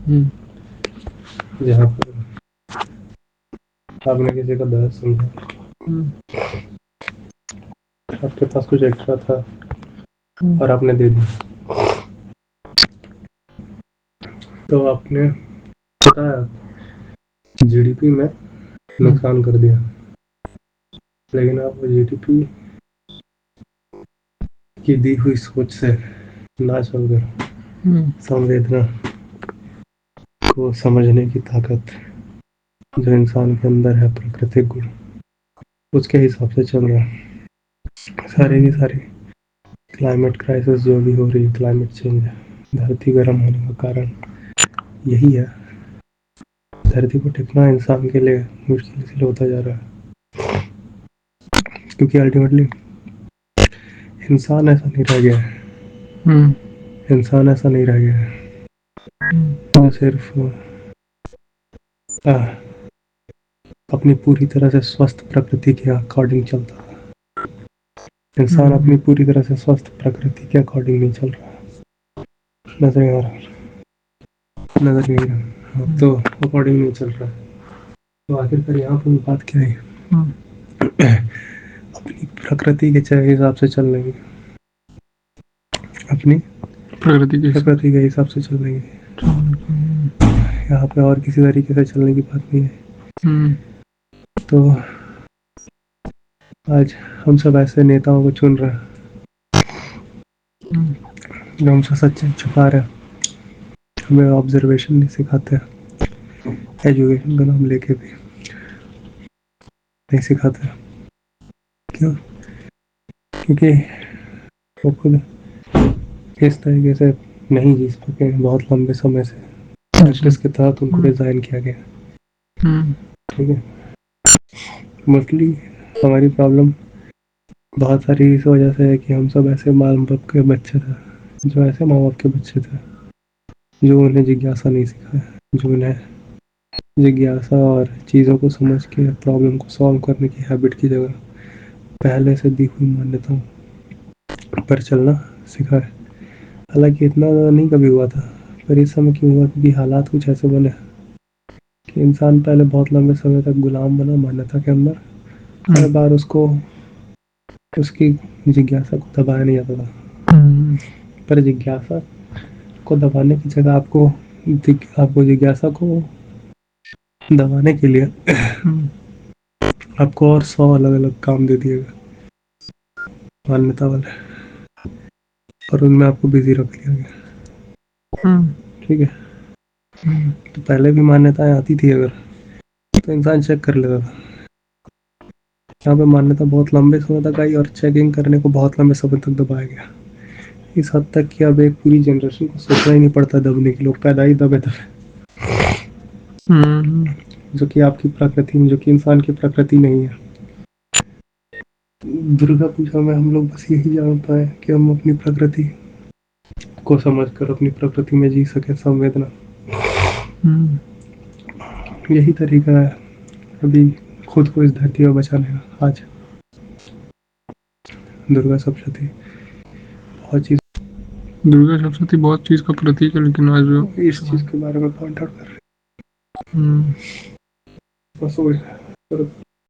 जहाँ पर आपने किसी का दर्द समझा, आपके पास कुछ एक्स्ट्रा था और आपने दे दिया, तो आपने बताया जीडीपी में नुकसान कर दिया, लेकिन आप वो जीडीपी की दी हुई सोच से ना चलकर संवेदना को समझने की ताकत जो इंसान के अंदर है, प्राकृतिक गुण, उसके हिसाब से चल रहा है। सारी की सारी क्लाइमेट क्राइसिस जो भी हो रही है, क्लाइमेट चेंज है, धरती गर्म होने का कारण यही है। धरती को टिकना इंसान के लिए मुश्किल इसलिए होता जा रहा है क्योंकि अल्टीमेटली इंसान ऐसा नहीं रह गया है। इंसान ऐसा नहीं रह गया है जो सिर्फ अपनी पूरी तरह से स्वस्थ प्रकृति के अकॉर्डिंग चलता है। इंसान अपनी पूरी तरह से स्वस्थ प्रकृति के अकॉर्डिंग नहीं चल रहा। नजर नहीं आ रहा, नजर नहीं आ रहा, तो अकॉर्डिंग नहीं चल रहा। तो आखिरकार यहाँ पर बात क्या है? अपनी प्रकृति के हिसाब से चल लेंगे, अपनी प्रकृति के हिसाब से चल लेंगे। यहाँ पे और किसी तरीके से चलने की बात नहीं है। तो आज हम सब ऐसे नेताओं को चुन रहे हैं जो हमसे सच्चाई छुपा रहे हैं, हमें ऑब्जर्वेशन नहीं सिखाते, एजुकेशन का नाम लेके भी नहीं सिखाते। क्यों? क्योंकि वो खुद इस तरीके से नहीं जी सके, बहुत लंबे समय से प्रैक्टिस के तहत उनको डिज़ाइन किया गया। ठीक है, मोस्टली हमारी प्रॉब्लम बहुत सारी इस वजह से है कि हम सब ऐसे माँ बाप के बच्चे थे, जो ऐसे माँ बाप के बच्चे थे जो उन्हें जिज्ञासा नहीं सिखाया, जो उन्हें जिज्ञासा और चीज़ों को समझ के प्रॉब्लम को सॉल्व करने की हैबिट की जगह पहले से दी हुई मान्यताओं पर चलना सिखाए। हालांकि इतना नहीं कभी हुआ था, पर इस समय क्यों हुआ? क्योंकि हालात कुछ ऐसे बने कि इंसान पहले बहुत लंबे समय तक गुलाम बना मान्यता के अंदर। हर बार उसको उसकी जिज्ञासा को दबाया नहीं जाता था, पर जिज्ञासा को दबाने की जगह आपको जिज्ञासा को दबाने के लिए आपको और 100 अलग अलग काम दे दिएगा मान्यता वाले, और उनमें आपको बिजी रख लिया गया। ठीक है, तो पहले भी मान्यताएं आती थी अगर, तो इंसान चेक कर लेता था। यहाँ पे मान्यता बहुत लंबे समय तक आई और चेकिंग करने को बहुत लंबे समय तक दबाया गया, इस हद तक कि अब एक पूरी जनरेशन को सोचना ही नहीं पड़ता दबने के लिए, पैदा ही दबे जो कि आपकी प्रकृति में, जो कि इंसान की प्रकृति नहीं है। दुर्गा पूजा में हम लोग बस यही जान पाए कि हम अपनी प्रकृति को समझकर अपनी प्रकृति में जी सके संवेदना। यही तरीका है अभी खुद को इस धरती में बचाने का। आज दुर्गा सप्तशती बहुत चीज का प्रतीक है, लेकिन आज इस चीज के बारे में पॉइंट आउट कर रहे हैं। बस